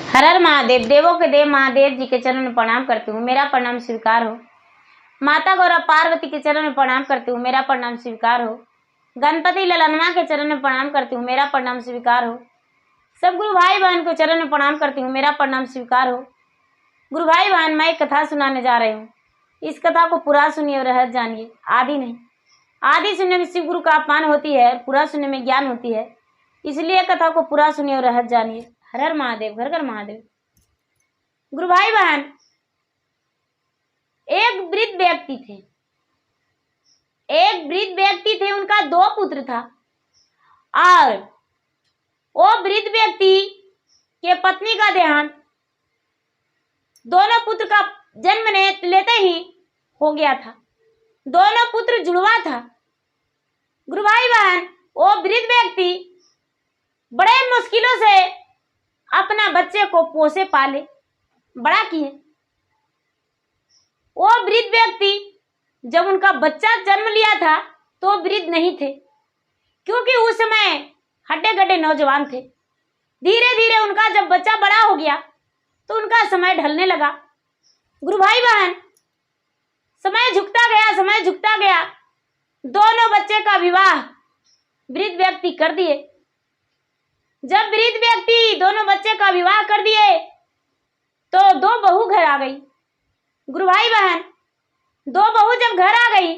हर हर महादेव। देवों के देव महादेव जी के चरण में प्रणाम करती हूँ, मेरा प्रणाम स्वीकार हो। माता गौरा पार्वती के चरण में प्रणाम करती हूँ, मेरा प्रणाम स्वीकार हो। गणपति ललनमा के चरण में प्रणाम करती हूँ, मेरा प्रणाम स्वीकार हो। सब गुरु भाई बहन को चरण में प्रणाम करती हूँ, मेरा प्रणाम स्वीकार हो। गुरु भाई बहन, मैं एक कथा सुनाने जा रही हूँ। इस कथा को पूरा सुनिए और रहस्य जानिए, आदि नहीं। आदि सुनने में शिव गुरु का अपमान होती है, पूरा सुनने में ज्ञान होती है, इसलिए कथा को पूरा सुनिए और रहस्य जानिए। हर हर महादेव, घर घर महादेव। गुरु भाई बहन, एक वृद्ध व्यक्ति थे। उनका 2 पुत्र था और वो वृद्ध व्यक्ति के पत्नी का देहांत दोनों पुत्र का जन्म लेते ही हो गया था। दोनों पुत्र जुड़वा था। गुरु भाई बहन, वो वृद्ध व्यक्ति बड़े मुश्किलों से अपना बच्चे को पोसे पाले बड़ा किए। वो वृद्ध व्यक्ति जब उनका बच्चा जन्म लिया था तो वृद्ध नहीं थे, क्योंकि उस समय हड्डे गड्डे नौजवान थे। धीरे धीरे उनका जब बच्चा बड़ा हो गया तो उनका समय ढलने लगा। गुरु भाई बहन, समय झुकता गया। दोनों बच्चे का विवाह वृद्ध व्यक्ति कर दिए। जब वृद्ध व्यक्ति दोनों बच्चे का विवाह कर दिए तो 2 बहू घर आ गई। गुरु भाई बहन, 2 बहू जब घर आ गई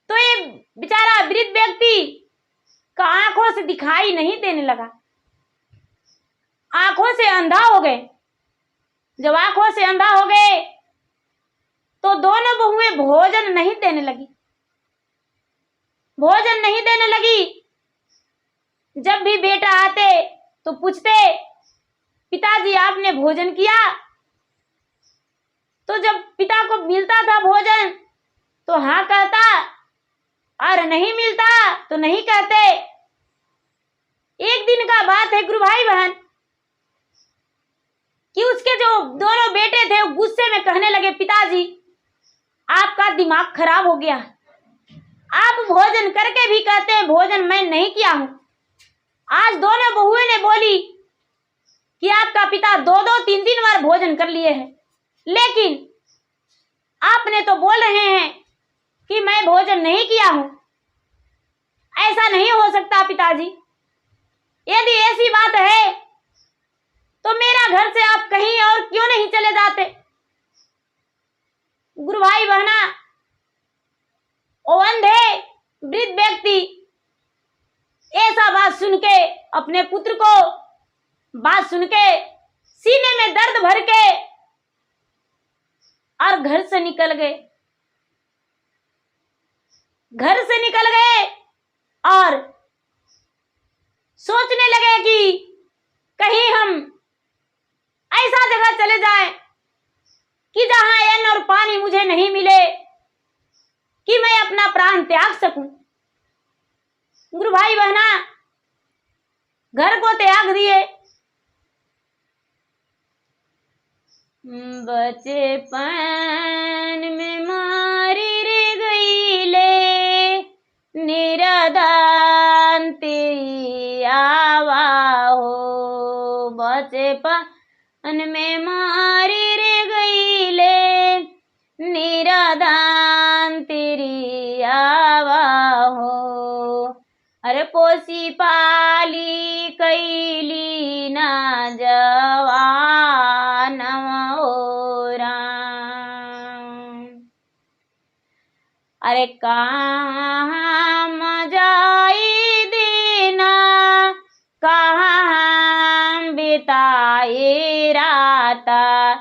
तो ये बेचारा वृद्ध व्यक्ति का आंखों से दिखाई नहीं देने लगा, आंखों से अंधा हो गए। जब आंखों से अंधा हो गए तो दोनों बहुएं भोजन नहीं देने लगी। जब भी बेटा आते तो पूछते, पिताजी आपने भोजन किया? तो जब पिता को मिलता था भोजन तो हाँ कहता, और नहीं मिलता तो नहीं कहते। एक दिन का बात है गुरु भाई बहन कि उसके जो दोनों बेटे थे वो गुस्से में कहने लगे, पिताजी आपका दिमाग खराब हो गया, आप भोजन करके भी कहते हैं भोजन मैं नहीं किया हूं। आज दोनों बहुएं ने बोली कि आपका पिता 2-2, 3-3 बार भोजन कर लिए हैं, लेकिन आपने तो बोल रहे हैं कि मैं भोजन नहीं किया हूं। ऐसा नहीं हो सकता पिताजी। यदि ऐसी बात है तो मेरा घर से आप कहीं और क्यों नहीं चले जाते? गुरु भाई बहना, ओ अंधे वृद्ध व्यक्ति ऐसा बात सुन के, अपने पुत्र को बात सुन के सीने में दर्द भर के और घर से निकल गए और सोचने लगे कि कहीं हम ऐसा जगह चले जाएं कि जहां अन्न और पानी मुझे नहीं मिले, कि मैं अपना प्राण त्याग सकूं। गुरु भाई बहना, घर को त्याग दिए। बचपन में मारी रे गईले, निरादान तेरी आवा हो। बचपन में मारी रे गईले, निरादान तेरी आवा हो। अरे पोसी पाली कैली ना जवान हो राम। अरे कहाँ जाई देना, कहाँ बिताई राता,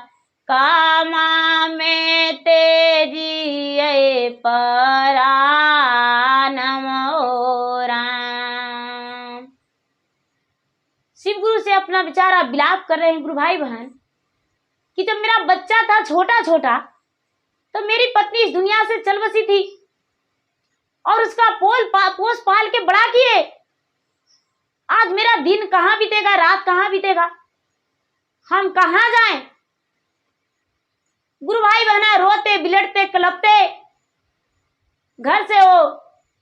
कामा में तेजी परानम हो राम। शिव गुरु से अपना बेचारा विलाप कर रहे हैं गुरु भाई बहन कि जब मेरा बच्चा था छोटा छोटा तो मेरी पत्नी इस दुनिया से चल बसी थी और उसका पोस पाल के बड़ा किए। आज मेरा दिन कहां बीतेगा, रात कहां बीतेगा, हम कहां जाएं? गुरु भाई बहना रोते बिलटते कलपते घर से वो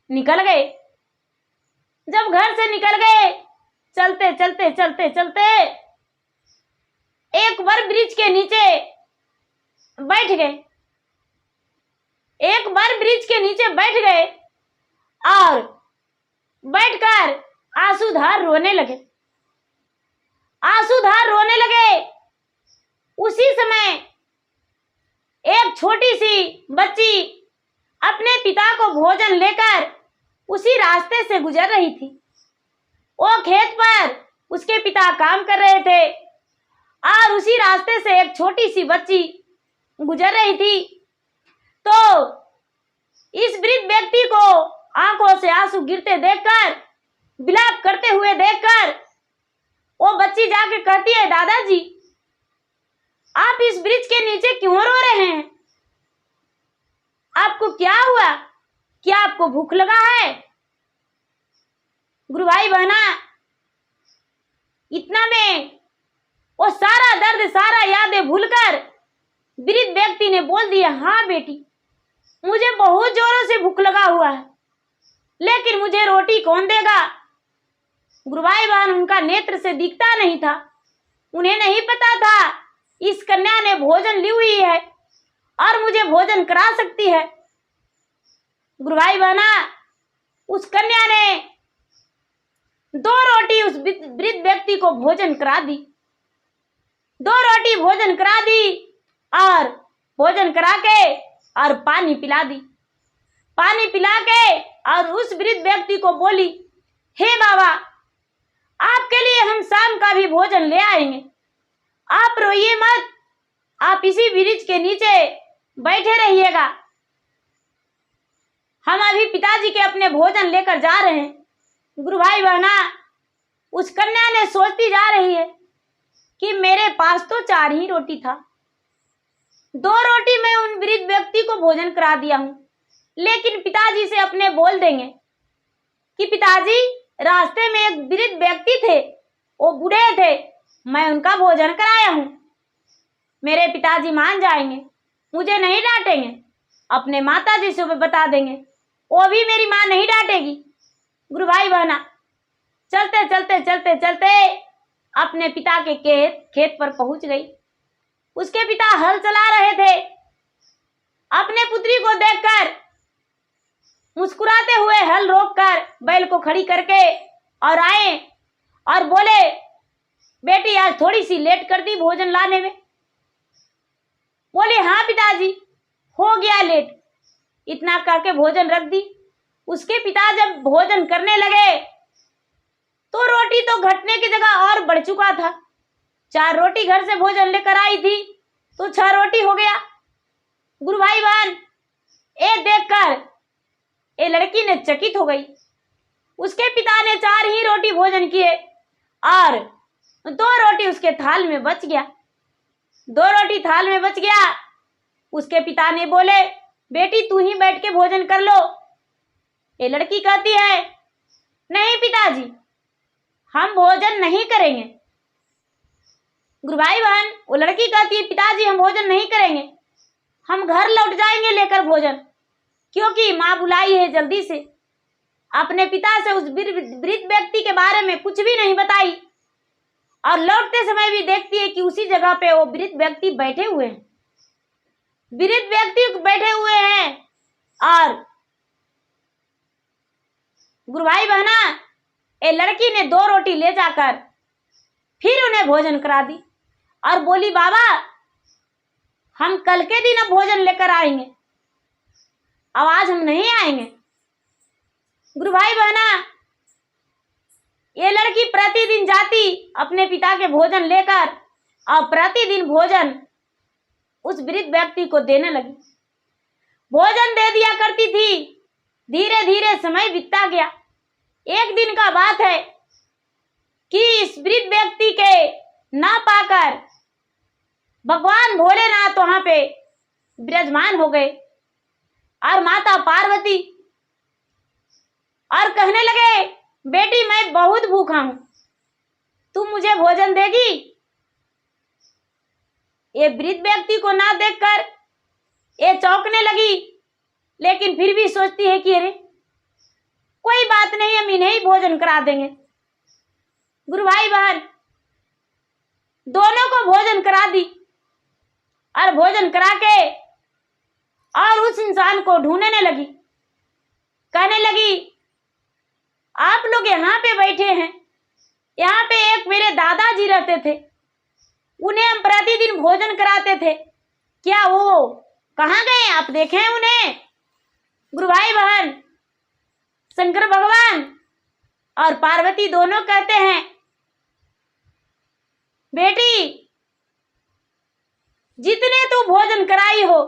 निकल गए। जब घर से निकल गए, चलते चलते एक बार ब्रिज के नीचे बैठ गए। एक बार ब्रिज के नीचे बैठ गए और बैठकर आंसूधार रोने लगे। आंसूधार रोने लगे। उसी समय एक छोटी सी बच्ची अपने पिता को भोजन लेकर उसी रास्ते से गुजर रही थी। वो खेत पर उसके पिता काम कर रहे थे और उसी रास्ते से एक छोटी सी बच्ची गुजर रही थी। तो इस वृद्ध व्यक्ति को आंखों से आंसू गिरते देखकर, विलाप करते हुए देखकर वो बच्ची जाके कहती है, दादाजी आप इस ब्रिज के नीचे क्यों रो रहे हैं? आपको क्या हुआ? क्या आपको भूख लगा है? गुरु भाई बहना, इतना में वो सारा दर्द, सारा यादें भूलकर वृद्ध व्यक्ति ने बोल दिया, हाँ बेटी, मुझे बहुत जोरों से भूख लगा हुआ है, लेकिन मुझे रोटी कौन देगा? गुरु भाई बहन, उनका नेत्र से दिखता नहीं था। उन्हें नहीं पता था इस कन्या ने भोजन ली हुई है और मुझे भोजन करा सकती है। गुरु भाई बहना, उस कन्या ने 2 रोटी उस वृद्ध व्यक्ति को भोजन करा दी। 2 रोटी भोजन करा दी और भोजन करा के और पानी पिला दी। पानी पिला के और उस वृद्ध व्यक्ति को बोली, हे बाबा, आपके लिए हम शाम का भी भोजन ले आएंगे, आप रोइए मत, आप इसी ब्रिज के नीचे बैठे रहिएगा, हम अभी पिताजी के अपने भोजन लेकर जा रहे हैं। गुरु भाई बहना, उस कन्या ने सोचती जा रही है कि मेरे पास तो 4 ही रोटी था, 2 रोटी मैं उन वृद्ध व्यक्ति को भोजन करा दिया हूं, लेकिन पिताजी से अपने बोल देंगे कि पिताजी रास्ते में एक वृद्ध व्यक्ति थे, वो बूढ़े थे, मैं उनका भोजन कराया हूं। मेरे पिताजी मान जाएंगे, मुझे नहीं डांटेंगे, अपने माता जी से बता देंगे, वो भी मेरी माँ नहीं डांटेगी। गुरु भाई बहना, चलते चलते चलते चलते अपने पिता के खेत पर पहुंच गई। उसके पिता हल चला रहे थे। अपने पुत्री को देखकर मुस्कुराते हुए हल रोककर बैल को खड़ी करके और आए और बोले, बेटी आज थोड़ी सी लेट कर दी भोजन लाने में। बोले, हाँ पिताजी, हो गया लेट। इतना करके भोजन रख दी। उसके पिता जब भोजन करने लगे तो रोटी तो घटने की जगह और बढ़ चुका था। 4 रोटी घर से भोजन लेकर आई थी तो 6 रोटी हो गया। गुरु भाई बहन, ये देखकर ये लड़की ने चकित हो गई। उसके पिता ने 4 ही रोटी भोजन किए और 2 रोटी उसके थाल में बच गया। 2 रोटी थाल में बच गया। उसके पिता ने बोले, बेटी तू ही बैठ के भोजन कर लो। ये लड़की कहती है, नहीं पिताजी, हम भोजन नहीं करेंगे। गुरु भाई बहन, वो लड़की कहती है, पिताजी हम भोजन नहीं करेंगे, हम घर लौट जाएंगे लेकर भोजन, क्योंकि माँ बुलाई है जल्दी से। अपने पिता से उस वृद्ध व्यक्ति के बारे में कुछ भी नहीं बताई और लौटते समय भी देखती है कि उसी जगह पे वो वृद्ध व्यक्ति बैठे हुए हैं। वृद्ध व्यक्ति बैठे हुए हैं और गुरु भाई बहना, ये लड़की ने 2 रोटी ले जाकर फिर उन्हें भोजन करा दी और बोली, बाबा हम कल के दिन अब भोजन लेकर आएंगे, अब आज हम नहीं आएंगे। गुरु भाई बहना, ये लड़की प्रतिदिन जाती अपने पिता के भोजन लेकर और प्रतिदिन भोजन उस वृद्ध व्यक्ति को देने लगी। भोजन दे दिया करती थी। धीरे धीरे समय बीतता गया। एक दिन का बात है कि इस वृद्ध व्यक्ति के ना पाकर भगवान भोलेनाथ वहां पे विराजमान हो गए और माता पार्वती और कहने लगे, बेटी मैं बहुत भूखा हूं, तुम मुझे भोजन देगी? ये वृद्ध व्यक्ति को ना देखकर ये चौंकने लगी, लेकिन फिर भी सोचती है कि अरे कोई बात नहीं, हम इन्हें ही भोजन करा देंगे। गुरु भाई बहन, दोनों को को भोजन करा दी और भोजन करा के और उस इंसान को ढूंढने लगी। कहने लगी, आप लोग यहाँ पे बैठे हैं, यहाँ पे एक मेरे दादाजी रहते थे, उन्हें हम प्रतिदिन भोजन कराते थे, क्या वो कहाँ गए? आप देखें उन्हें? गुरु भाई बहन, शंकर भगवान और पार्वती दोनों कहते हैं, बेटी जितने तू भोजन कराई हो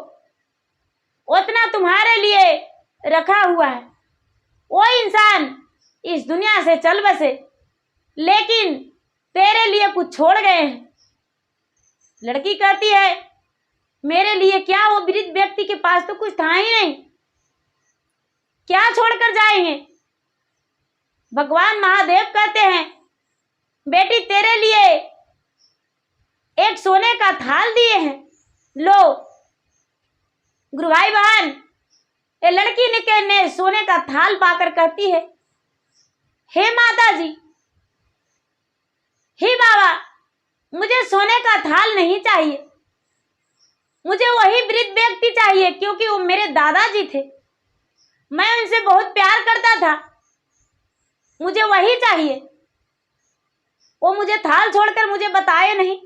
उतना तुम्हारे लिए रखा हुआ है। वो इंसान इस दुनिया से चल बसे, लेकिन तेरे लिए कुछ छोड़ गए हैं। लड़की कहती है, मेरे लिए क्या? वो वृद्ध व्यक्ति के पास तो कुछ था ही नहीं, क्या छोड़कर जाएंगे? भगवान महादेव कहते हैं, बेटी तेरे लिए एक सोने का थाल दिए हैं, लो। गुरु भाई बहन, ये लड़की ने सोने का थाल पाकर कहती है, हे माता जी, हे बाबा, मुझे सोने का थाल नहीं चाहिए, मुझे वही वृद्ध व्यक्ति चाहिए, क्योंकि वो मेरे दादाजी थे, मैं उनसे बहुत प्यार करता था, मुझे वही चाहिए। वो मुझे थाल छोड़कर मुझे बताए नहीं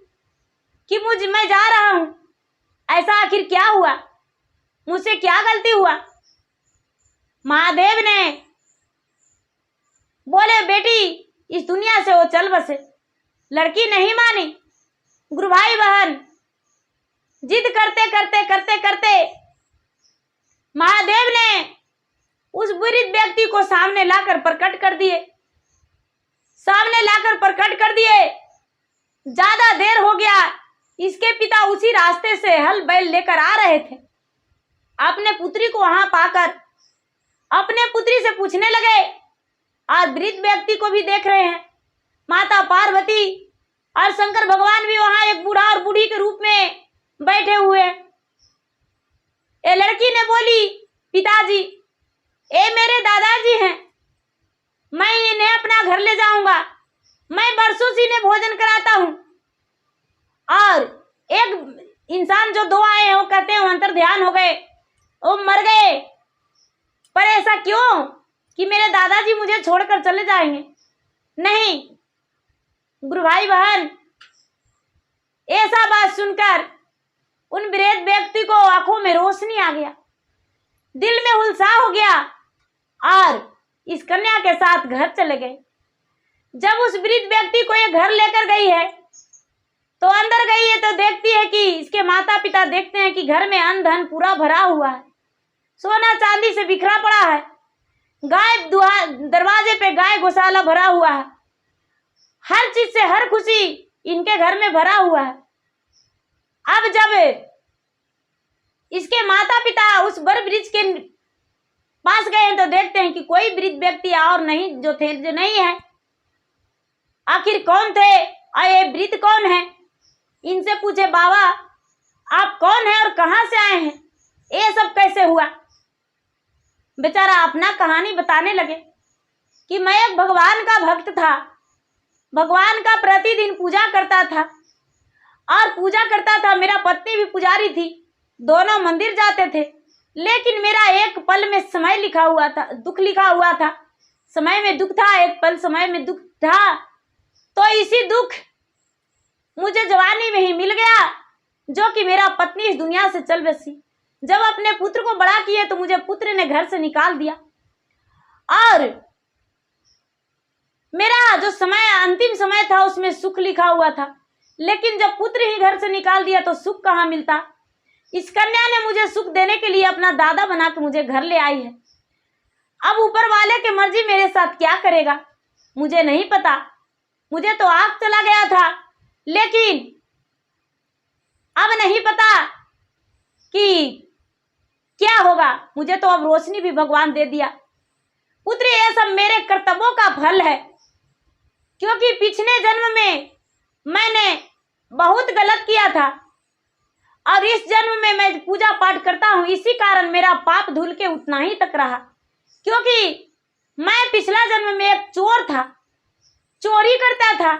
कि मैं जा रहा हूं। ऐसा आखिर क्या हुआ? मुझसे क्या गलती हुआ? महादेव ने बोले, बेटी इस दुनिया से वो चल बसे। लड़की नहीं मानी। गुरु भाई बहन, जिद करते करते करते करते महादेव ने उस वृद्ध व्यक्ति को सामने लाकर प्रकट कर दिए, सामने लाकर प्रकट कर दिए। ज्यादा देर हो गया, इसके पिता उसी रास्ते से हल बैल लेकर आ रहे थे। अपने पुत्री को वहां पाकर अपने पुत्री से पूछने लगे, और वृद्ध व्यक्ति को भी देख रहे हैं। माता पार्वती और शंकर भगवान भी वहां एक बूढ़ा और बूढ़ी के रूप में बैठे हुए हैं। ये लड़की ने बोली, पिताजी ये मेरे दादाजी हैं, मैं इन्हें अपना घर ले जाऊंगा, मैं बरसों से इन्हें भोजन कराता हूं। और एक इंसान जो दो आए हैं, वो कहते हैं अंतर ध्यान हो गए, वो मर गए। पर ऐसा क्यों कि मेरे दादाजी मुझे छोड़कर चले जाएंगे? नहीं। गुरु भाई बहन, ऐसा बात सुनकर उन वृद्ध व्यक्ति को आंखों में रोशनी आ गया, दिल में उत्साह हो गया, और इस कन्या के साथ घर चले गए। जब उस वृद्ध व्यक्ति को ये घर लेकर गई है, तो अंदर गई है तो देखती है कि इसके माता पिता देखते हैं कि घर में अन्न धन पूरा भरा हुआ है, सोना चांदी से बिखरा पड़ा है, गाय दरवाजे पे गाय गौशाला भरा हुआ है, हर चीज से हर खुशी इनके घर में भरा हुआ है। अब जब इसके माता पिता उस बर वृक्ष के पास गए तो देखते हैं कि कोई वृद्ध व्यक्ति और नहीं जो नहीं है। आखिर कौन थे और ये वृद्ध कौन है? इनसे पूछे, बाबा आप कौन हैं और कहां से आए हैं, ये सब कैसे हुआ? बेचारा अपना कहानी बताने लगे कि मैं एक भगवान का भक्त था, भगवान का प्रतिदिन पूजा करता था और पूजा करता था। मेरा पत्नी भी पुजारी थी, दोनों मंदिर जाते थे, लेकिन मेरा एक पल में समय लिखा हुआ था, दुख लिखा हुआ था। समय में दुख था, एक पल समय में दुख था। तो इसी दुख मुझे जवानी में ही मिल गया, जो कि मेरा पत्नी इस दुनिया से चल बसी। जब अपने पुत्र को बड़ा किए तो मुझे पुत्र ने घर से निकाल दिया, और मेरा जो समय अंतिम समय था उसमें सुख लिखा हुआ था, लेकिन जब पुत्र ही घर से निकाल दिया तो सुख कहाँ मिलता। इस कन्या ने मुझे सुख देने के लिए अपना दादा बना के मुझे घर ले आई है। अब ऊपर वाले की मर्जी मेरे साथ क्या करेगा मुझे नहीं पता। मुझे तो आग चला गया था, लेकिन अब नहीं पता कि क्या होगा। मुझे तो अब रोशनी भी भगवान दे दिया। पुत्री, ये सब मेरे कर्तव्यों का फल है, क्योंकि पिछले जन्म में मैंने बहुत गलत किया था और इस जन्म में मैं पूजा पाठ करता हूँ, इसी कारण मेरा पाप धुल के उतना ही तक रहा। क्योंकि मैं पिछला जन्म में एक चोर था, चोरी करता था,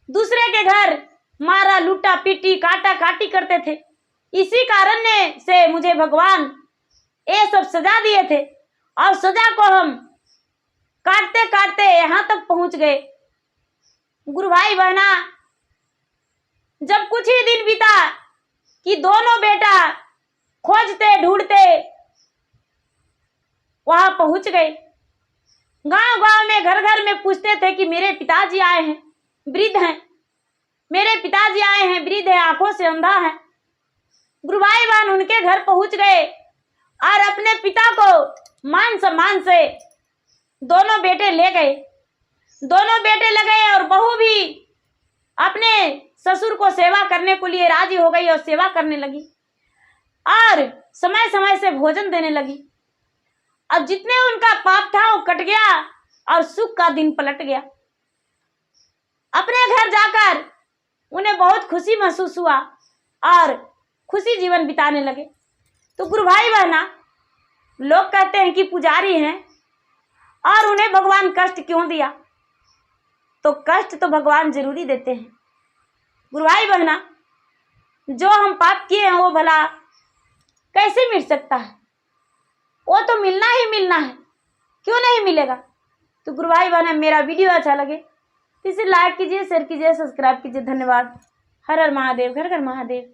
दूसरे के घर मारा, लूटा, पीटी, काटा काटी करते थे। इसी कारण से मुझे भगवान ये सब सजा दिए थे और सजा को हम काटते काटते यहाँ तक पहुंच गए। गुरु भाई बहना, जब कुछ ही दिन बीता कि दोनों बेटा खोजते ढूंढते वहां पहुंच गए। गांव गांव में, घर घर में पूछते थे कि मेरे पिताजी आए हैं, वृद्ध हैं, मेरे पिताजी आए हैं, वृद्ध है, आंखों से अंधा है। गुरु भाई बहन उनके घर पहुंच गए और अपने पिता को मान सम्मान से दोनों बेटे ले गए। दोनों बेटे ले गए और बहू भी अपने ससुर को सेवा करने के लिए राजी हो गई और सेवा करने लगी और समय समय से भोजन देने लगी। अब जितने उनका पाप था वो कट गया और सुख का दिन पलट गया। अपने घर जाकर उन्हें बहुत खुशी महसूस हुआ और खुशी जीवन बिताने लगे। तो गुरु भाई बहना, लोग कहते हैं कि पुजारी हैं और उन्हें भगवान कष्ट क्यों दिया? तो कष्ट तो भगवान जरूरी देते हैं। गुरु भाई बहना, जो हम पाप किए हैं वो भला कैसे मिट सकता है? वो तो मिलना ही मिलना है, क्यों नहीं मिलेगा? तो गुरु भाई बहना, मेरा वीडियो अच्छा लगे तो इसे लाइक कीजिए, शेयर कीजिए, सब्सक्राइब कीजिए। धन्यवाद। हर हर महादेव, घर घर महादेव।